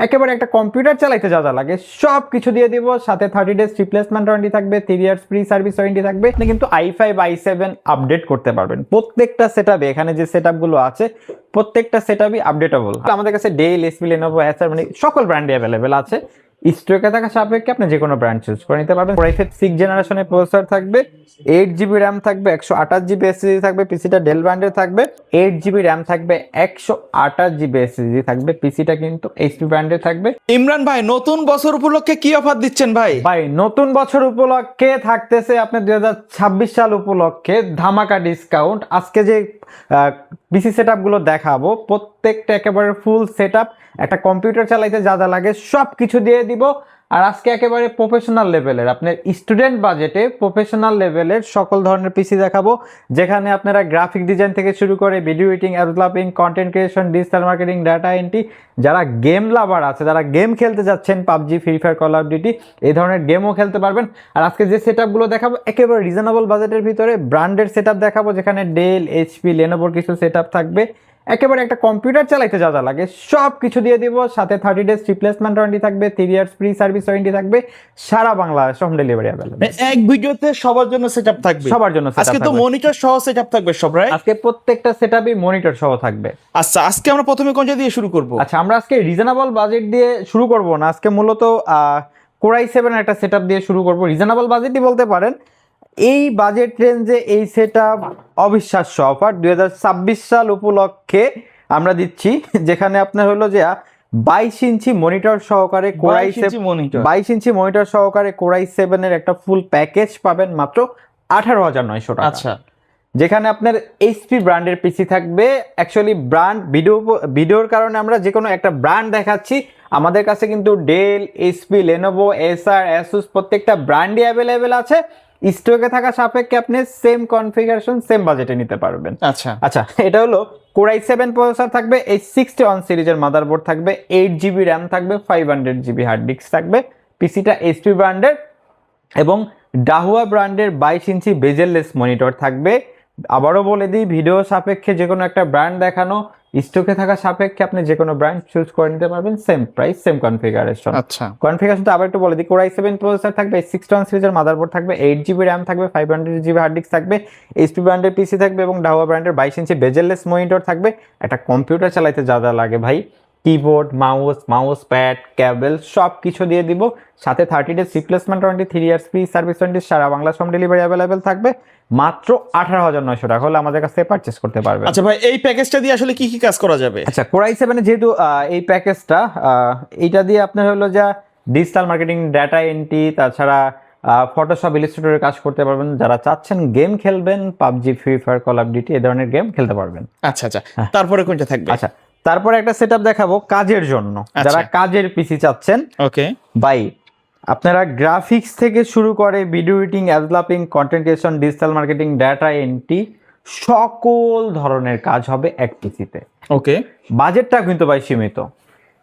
একেবারে একটা কম্পিউটার চালাইতে যা যা লাগে সব কিছু দিয়ে দিব, সাথে 30 ডেজ রিপ্লেসমেন্ট ওয়ারেন্টি থাকবে, 3 ইয়ার্স ফ্রি সার্ভিস ওয়ারেন্টি থাকবে। আপনি কিন্তু i5 i7 আপডেট করতে পারবেন। প্রত্যেকটা সেটআপে এখানে যে সেটআপগুলো আছে প্রত্যেকটা সেটআপই আপডেটেবল। আমাদের কাছে ডেল, এসপি, লেনোভো, এসার মানে সকল ব্র্যান্ডে অ্যাভেলেবেল আছে। স্টকে থাকা সাপেক্ষে আপনি যে কোনো ব্র্যান্ড চুজ করে নিতে পারবেন। i5 6 জেনারেশনের প্রসেসর থাকবে, 8GB র্যাম থাকবে, 128GB এসএসডি থাকবে, পিসিটা ডেল ব্র্যান্ডের থাকবে, 8GB র্যাম থাকবে, 128GB এসএসডি থাকবে, পিসিটা কিন্তু এইচপি ব্র্যান্ডের থাকবে। ইমরান ভাই, নতুন বছর উপলক্ষে কি অফার দিচ্ছেন ভাই? ভাই নতুন বছর উপলক্ষে থাকতেছে আপনার 2026 সাল উপলক্ষে ধামাকা ডিসকাউন্ট। আজকে যে পিসি সেটআপ গুলো দেখাবো প্রত্যেকটা একেবারে ফুল সেটআপ, একটা কম্পিউটার চালাইতে যা যা লাগে সব কিছু দিয়ে দিব। আর আজকে একেবারে প্রফেশনাল লেভেলের, আপনার স্টুডেন্ট বাজেটে প্রফেশনাল লেভেলের সকল ধরনের পিসি দেখাবো, যেখানে আপনারা গ্রাফিক ডিজাইন থেকে শুরু করে video editing, developing, content creation, digital marketing, data entry, যারা গেম লাভার আছে, যারা গেম খেলতে যাচ্ছেন PUBG, free fire, call of duty, এই ধরনের গেমও খেলতে পারবেন। আর আজকে যে সেটআপগুলো দেখাবো একেবারে রিজনেবল বাজেটের ভিতরে ব্র্যান্ডেড সেটআপ দেখাবো, যেখানে ডেল, এইচপি, লেনোভোর কিছু সেটআপ থাকবে। একেবারে একটা কম্পিউটার চালাইতে যা যা লাগে সব কিছু দিয়ে দিব, সাথে 30 ডেজ রিপ্লেসমেন্ট ওয়ারেন্টি থাকবে, 3 ইয়ার্স ফ্রি সার্ভিস ওয়ারেন্টি থাকবে, সারা বাংলাদেশ হোম ডেলিভারি अवेलेबल। এক ভিডিওতে সবার জন্য সেটআপ থাকবে, সবার জন্য setup আজকে তো থাকবে। মনিটর সহ সেটআপ থাকবে সব, রাইট? আজকে প্রত্যেকটা সেটআপই মনিটর সহ থাকবে। আচ্ছা, আজকে আমরা প্রথমে কোনটা দিয়ে শুরু করব? আচ্ছা, আমরা আজকে রিজনেবল বাজেট দিয়ে শুরু করব না, আজকে মূলত কোর i7 একটা সেটআপ দিয়ে শুরু করব। রিজনেবল বাজেটই বলতে পারেন। এই বাজেট রেঞ্জে এই সেটআপ অবিশ্বাস্য অফার 2026 সাল উপলক্ষে আমরা দিচ্ছি, যেখানে আপনার হলো যে 22 ইঞ্চি মনিটর সহকারে কোর i7 22 ইঞ্চি মনিটর সহকারে কোর i7 এর একটা ফুল প্যাকেজ পাবেন মাত্র 18,900 টাকা। আচ্ছা, যেখানে আপনার এইচপি ব্র্যান্ডের পিসি থাকবে। অ্যাকচুয়ালি ব্র্যান্ড ভিডিওর কারণে আমরা যে কোনো একটা ব্র্যান্ড দেখাচ্ছি, আমাদের কাছে কিন্তু ডেল, এইচপি, লেনোভো, এসার, অ্যাসুস প্রত্যেকটা ব্র্যান্ডই অ্যাভেলেবেল আছে। স্টকে থাকা সাপেক্ষে আপনি সেম কনফিগারেশন সেম বাজেটে নিতে পারবেন। আচ্ছা আচ্ছা, এটা হলো কোর i7 প্রসেসর থাকবে, H61 সিরিজের মাদারবোর্ড থাকবে, 8GB র্যাম থাকবে, 500GB হার্ড ডিস্ক থাকবে। পিসিটা এইচপি ব্র্যান্ডের এবং ডাহুয়া ব্র্যান্ডের 22 ইঞ্চি বেজেললেস মনিটর থাকবে। আবারও বলে দিই, ভিডিও সাপেক্ষে যে কোনো একটা ব্র্যান্ড দেখানো, স্টকে থাকা সাপেক্ষে আপনি যে কোনো ব্র্যান্ড চুজ করে নিতে পারবেন, সেম প্রাইস সেম কনফিগারেশন। আচ্ছা, কনফিগারেশনটা আবার একটু বলে দিই, কোর i7 প্রসেসর থাকবে, H61 সিরিজের মাদারবোর্ড থাকবে, 8GB র্যাম থাকবে, 500GB হার্ড ডিস্ক থাকবে, এইচপি ব্র্যান্ডের পিসি থাকবে এবং ডাহুয়া ব্র্যান্ডের 22 ইঞ্চি বেজেললেস মনিটর থাকবে। একটা কম্পিউটার চালাইতে যা যা লাগে ভাই, কিবোর্ড, মাউস প্যাড, কেবল সব কিছু দিয়ে দিব, সাথে 30 days replacement warranty, 3 years free service warranty, সারা বাংলা হোম ডেলিভারি অ্যাভেলেবেল থাকবে। মাত্র 18,900 টাকা হলে আমাদের কাছে পারচেস করতে পারবেন। আচ্ছা ভাই, এই প্যাকেজটা দিয়ে আসলে কি কি কাজ করা যাবে? আচ্ছা, কোর i7 এর যেহেতু এই প্যাকেজটা, এইটা দিয়ে আপনার হলো যা ডিজিটাল মার্কেটিং, ডাটা এন্ট্রি, তাছাড়া ফটোশপ, ইলাস্ট্রেটরের কাজ করতে পারবেন। যারা চাচ্ছেন গেম খেলবেন, PUBG, free fire, call of duty এই ধরনের গেম খেলতে পারবেন। আচ্ছা আচ্ছা, তারপরে কোনটা থাকবে? আচ্ছা, তারপরে একটা সেটআপ দেখাবো কাজের জন্য, যারা কাজের পিসি চাচ্ছেন। ওকে ভাই, আপনারা গ্রাফিক্স থেকে শুরু করে video editing, developing, content creation, digital marketing, data entry সকল ধরনের কাজ হবে এক পিসিতে। ওকে, বাজেটটা কিন্তু ভাই সীমিত,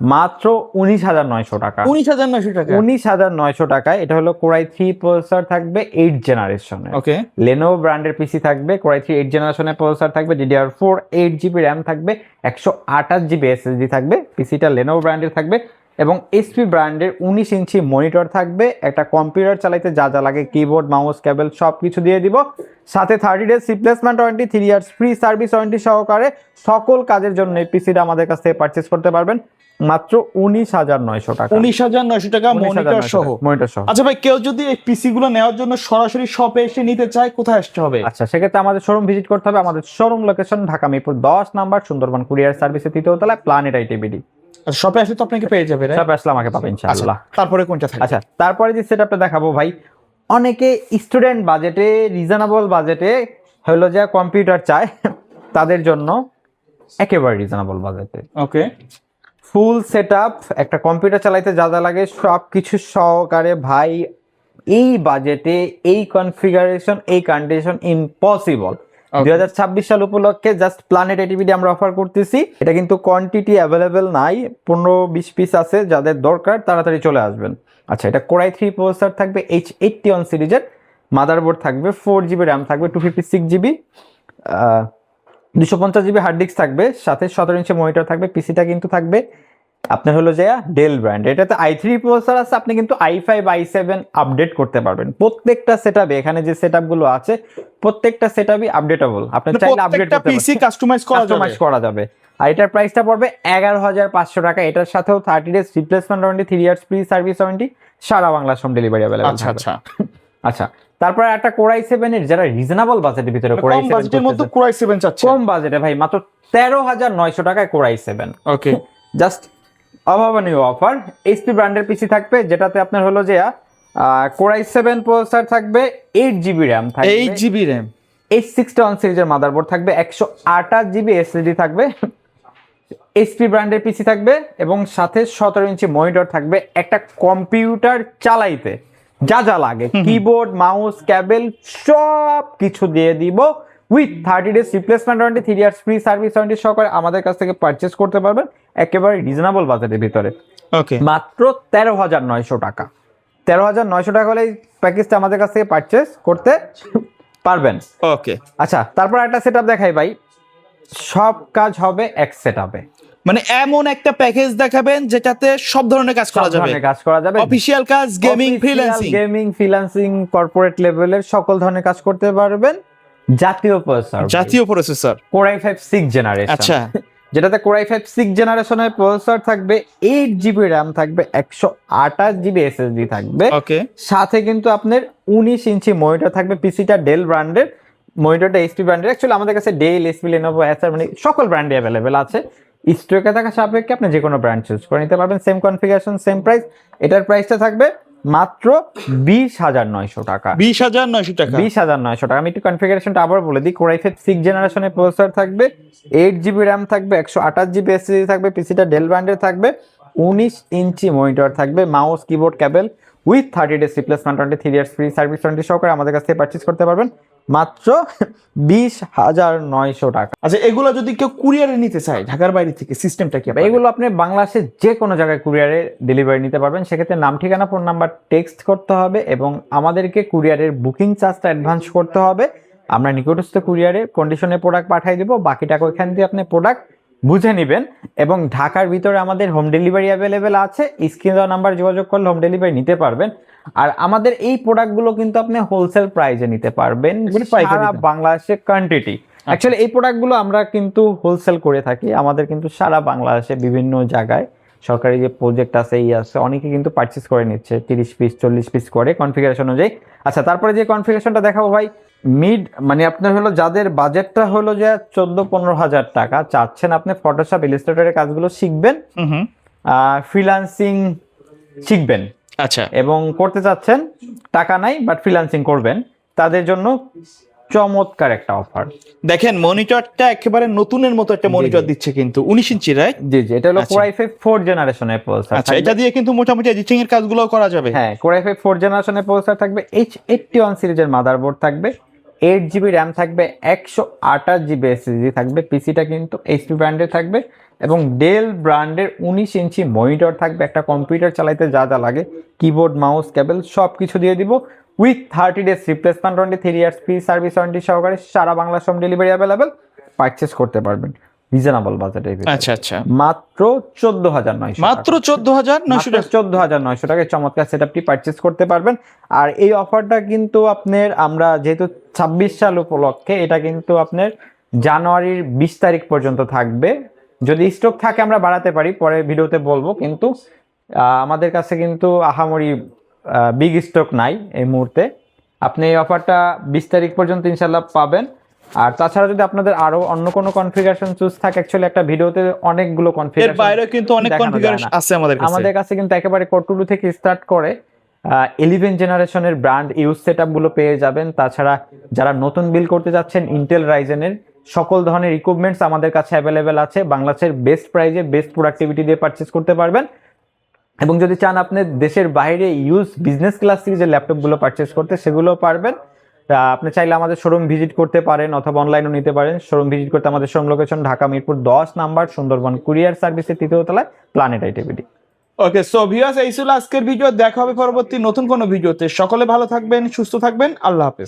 মাত্র 19,900 টাকা। 19,900 টাকা? 19,900 টাকায় এটা হলো কোর i3 প্রসেসর থাকবে 8 জেনারেশনের। ওকে, লেনোভো ব্র্যান্ডের পিসি থাকবে, কোর i3 8 জেনারেশনের প্রসেসর থাকবে, DDR4 8GB র্যাম থাকবে, 128GB এসএসডি থাকবে। পিসিটা লেনোভো ব্র্যান্ডের থাকবে এবং এইচপি ব্র্যান্ডের 19 ইঞ্চি মনিটর থাকবে। একটা কম্পিউটার চালাইতে যা যা লাগে, কিবোর্ড, মাউস, কেবল সব কিছু দিয়ে দিব, সাথে 30 days replacement warranty, 3 years free service warranty সহকারে সকল কাজের জন্য এই পিসিটা আমাদের কাছ থেকে পারচেস করতে পারবেন মাত্র 19,900 টাকা। 19,900 টাকা মনিটর সহ। আচ্ছা ভাই, কেউ যদি এই পিসি গুলো নেওয়ার জন্য সরাসরি শপে এসে নিতে চায়, কোথায় আসতে হবে? আচ্ছা, সেক্ষেত্রে আমাদের শোরুম ভিজিট করতে হবে। আমাদের showroom location Dhaka Mirpur 10 number, Sundarban courier সার্ভিসের 3য় তলায়, প্ল্যানেট আইটিবিডি। আচ্ছা, শপে আসলে তো আপনাকে পেয়ে যাবে, রাইট? শপে আসলে আমাকে পাবেন ইনশাআল্লাহ। তারপরে কোনটা থাকবে? আচ্ছা, তারপরে যে সেটআপটা দেখাবো ভাই, অনেকে স্টুডেন্ট বাজেটে, রিজনেবল বাজেটে হলো যে কম্পিউটার চায়, তাদের জন্য একেবারে রিজনেবল বাজেটে ওকে, ফুল সেটআপ একটা কম্পিউটার চালাইতে যা যা লাগে সব কিছু সহকারে ভাই। এই বাজেটে এই কনফিগারেশন, এই কন্ডিশন ইম্পসিবল। 2026 সাল উপলক্ষে জাস্ট প্ল্যানেট আইটিবিডি আমরা অফার করতেছি। এটা কিন্তু কোয়ান্টিটি অ্যাভেলেবেল নাই, 15-20 পিস আছে, যাদের দরকার তাড়াতাড়ি চলে আসবেন। আচ্ছা, এটা কোর i3 প্রসেসর থাকবে, H81 সিরিজের মাদারবোর্ড থাকবে, 4GB র্যাম থাকবে, 256GB 250GB হার্ড ডিস্ক থাকবে, সাথে 17 ইঞ্চি মনিটর থাকবে। পিসিটা কিন্তু থাকবে আপনার হলো যে ডেল ব্র্যান্ড, এটাতে i3 প্রসেসর আছে, আপনি কিন্তু i5 i7 আপডেট করতে পারবেন প্রত্যেকটা সেটআপে। এখানে যে সেটআপ গুলো আছে প্রত্যেকটা সেটআপই আপডেটেবল, আপনি চাইলে আপডেট করতে পিসি কাস্টমাইজ করা যাবে। আর এটার প্রাইসটা পড়বে 11,500 টাকা। এটার সাথেও 30 days replacement warranty, 3 years free service warranty, সারা বাংলাদেশ হোম ডেলিভারি अवेलेबल। আচ্ছা আচ্ছা আচ্ছা, তারপর একটা Core i7 এর যারা রিজনেবল বাজেটের ভিতরে কম বাজেটের মধ্যে Core i7 চাচ্ছে, কম বাজেটে ভাই মাত্র 13,900 টাকায় Core i7। ওকে, জাস্ট অভাবনীয় অফার। এইচপি ব্র্যান্ডের পিসি থাকবে, যেটাতে আপনার হলো যে Core i7 প্রসেসর থাকবে, 8GB RAM থাকবে, 8GB RAM, H61 সিরিজের মাদারবোর্ড থাকবে, 128GB এসএসডি থাকবে, এইচপি ব্র্যান্ডের পিসি থাকবে এবং সাথে 17 ইঞ্চি মনিটর থাকবে। একটা কম্পিউটার চালাইতে যা যা লাগে, কিবোর্ড, মাউস, ক্যাবেল সব কিছু দিয়ে দিব with 30 days replacement warranty, 3 years free service warranty সহকারে আমাদের কাছ থেকে পারচেজ করতে পারবেন একেবারে রিজনেবল বাজেটের ভিতরে। ওকে, মাত্র 13,900 টাকা। 13,900 টাকা হলে এই প্যাকেজটা আমাদের কাছ থেকে পারচেজ করতে পারবেন। ওকে, আচ্ছা, তারপর একটা সেটআপ দেখাই ভাই, সব কাজ হবে এক সেটআপে। মানে এমন একটা প্যাকেজ দেখাবেন যেটাতে সব ধরনের কাজ করা যাবে, অফিশিয়াল কাজ, গেমিং, ফ্রিল্যান্সিং, কর্পোরেট লেভেলের সকল ধরনের কাজ করতে পারবেন। জাতীয় processor Core i5 6th generation. আচ্ছা, যেটাতে Core i5 6th জেনারেশনের প্রসেসর থাকবে, 8GB RAM থাকবে, 128GB SSD থাকবে। ওকে, সাথে কিন্তু আপনার 19 ইঞ্চি মনিটর থাকবে। পিসিটা ডেল ব্র্যান্ডের, মনিটরটা এইচপি ব্র্যান্ডের। অ্যাকচুয়ালি আমাদের কাছে ডেল, এসপি, লেনোভো, এসার মানে সকল ব্র্যান্ডে অ্যাভেলেবেল আছে। স্টকে থাকা সাপেক্ষে আপনি যে কোনো ব্র্যান্ড চুজ করে নিতে পারবেন। Same configuration, same price. এটার প্রাইসটা থাকবে মাত্র 20,900 টাকা। 20,900 টাকা, 20,900 টাকা। আমি একটু কনফিগারেশনটা আবার বলে দিই। Core i5 6th জেনারেশনের প্রসেসর থাকবে, 8GB RAM থাকবে, 128GB SSD থাকবে, পিসিটা ডেল ব্র্যান্ডের থাকবে, 19 ইঞ্চি মনিটর থাকবে, mouse, keyboard, cable with 30 days replacement warranty, 3 years free service warranty সহকারে আমাদের কাছ থেকে পারচেজ করতে পারবেন মাত্র 20,900 টাকা। আচ্ছা, এগুলো যদি কেউ কুরিয়ারে নিতে চায় ঢাকার বাইরে থেকে, সিস্টেমটা কি? এগুলো আপনি বাংলাদেশের যে কোনো জায়গায় কুরিয়ারে ডেলিভারি নিতে পারবেন। সেক্ষেত্রে নাম, ঠিকানা, ফোন নাম্বার টেক্সট করতে হবে এবং আমাদেরকে কুরিয়ারের বুকিং চার্জটা অ্যাডভান্স করতে হবে। আমরা নিকটস্থ কুরিয়ারে কন্ডিশনে প্রোডাক্ট পাঠিয়ে দিব, বাকি টাকা ওইখান দিয়ে আপনি প্রোডাক্ট বুঝে নেবেন। এবং ঢাকার ভিতরে আমাদের হোম ডেলিভারি অ্যাভেলেবেল আছে। স্ক্রিনে দেওয়া নাম্বার যোগাযোগ করলে হোম ডেলিভারি নিতে পারবেন। আর আমাদের এই প্রোডাক্টগুলো কিন্তু আপনি হোলসেল প্রাইসে নিতে পারবেন সারা বাংলাদেশে কোয়ান্টিটি। অ্যাকচুয়ালি এই প্রোডাক্টগুলো আমরা কিন্তু হোলসেল করে থাকি। আমাদের কিন্তু সারা বাংলাদেশে বিভিন্ন জায়গায় সরকারি যে প্রজেক্ট আছে এই আছে, অনেকে কিন্তু পারচেস করে নিচ্ছে 30 পিস 40 পিস করে কনফিগারেশন অনুযায়ী। আচ্ছা, তারপরে যে কনফিগারেশনটা দেখাবো ভাই, মিড মানে আপনার হলো যাদের বাজেটটা হলো যে 14-15 হাজার টাকা চাচ্ছেন, আপনি ফটোশপ, ইলাস্ট্রেটরের কাজগুলো শিখবেন, ফ্রিল্যান্সিং শিখবেন, আচ্ছা, এবং করতে চাচ্ছেন, টাকা নাই বাট ফ্রিল্যান্সিং করবেন, তাদের জন্য চমৎকার একটা অফার। দেখেন মনিটরটা একেবারে নতুনের মতো একটা মনিটর দিচ্ছে কিন্তু 19 ইঞ্চি, রাইট? জি জি, এটা হলো Core i5 4th জেনারেশনের প্রসেসর। আচ্ছা, এটা দিয়ে কিন্তু মোটামুটি এডিটিং এর কাজগুলো করা যাবে। হ্যাঁ, Core i5 4th জেনারেশনের প্রসেসর থাকবে, H81 সিরিজের মাদারবোর্ড থাকবে, 8GB RAM থাকবে, 128GB SSD থাকবে। পিসিটা কিন্তু এইচপি ব্র্যান্ডের থাকবে এবং ডেল ব্র্যান্ডের 19 ইঞ্চি মনিটর থাকবে। একটা কম্পিউটার চালাইতে যা যা লাগে, কিবোর্ড, মাউস, কেবল সব কিছু দিয়ে দিব with 30 days replacement warranty, 3 years free service warranty সহকারে সারা Bangladesh home delivery available. Purchase করতে পারবেন রিজনেবল বাজেটে। আচ্ছা আচ্ছা, মাত্র 14,900, মাত্র 14,900 টাকা, 14,900 টাকায় চমৎকার সেটআপটি পারচেজ করতে পারবেন। আর এই অফারটা কিন্তু আপনার, আমরা যেহেতু 26 সাল উপলক্ষে, এটা কিন্তু আপনার জানুয়ারির 20 তারিখ পর্যন্ত থাকবে। যদি স্টক থাকে আমরা বাড়াতে পারি, পরে ভিডিওতে বলবো, কিন্তু আমাদের কাছে কিন্তু আহামরি বিগ স্টক নাই এই মুহূর্তে। আপনি এই অফারটা 20 তারিখ পর্যন্ত ইনশাল্লাহ পাবেন। আর তাছাড়া যদি আপনাদের আরো অন্য কোনো কনফিগারেশন চুজ থাকে, অ্যাকচুয়ালি একটা ভিডিওতে অনেকগুলো কনফিগারেশন, এর বাইরে কিন্তু অনেক কনফিগারেশন আছে আমাদের কাছে কিন্তু একেবারে Core 2 থেকে স্টার্ট করে 11 জেনারেশনের ব্র্যান্ড ইউজ সেটআপ গুলো পেয়ে যাবেন। তাছাড়া যারা নতুন বিল করতে যাচ্ছেন, ইন্টেল রাইজেনের সকল ধরনের ইকুইপমেন্টস আমাদের কাছে অ্যাভেলেবেল আছে। বাংলাদেশের বেস্ট প্রাইজে বেস্ট প্রোডাক্টিভিটি দিয়ে পারচেজ করতে পারবেন। এবং যদি চান আপনি দেশের বাইরে ইউজ বিজনেস ক্লাস সিরিজের ল্যাপটপগুলো পারচেজ করতে, সেগুলো পারবেন। আপনি চাইলে আমাদের শোরুম ভিজিট করতে পারেন অথবা অনলাইনেও নিতে পারেন। শোরুম ভিজিট করতে আমাদের showroom location Dhaka Mirpur 10 number, Sundarban courier সার্ভিসের 3য় তলায়, প্ল্যানেট আইটিভিডি। ওকে, সো ভিউয়ার্স, এই ছিল আজকের ভিডিও। দেখা হবে পরবর্তী নতুন কোনো ভিডিওতে। সকলে ভালো থাকবেন, সুস্থ থাকবেন। আল্লাহ হাফেজ।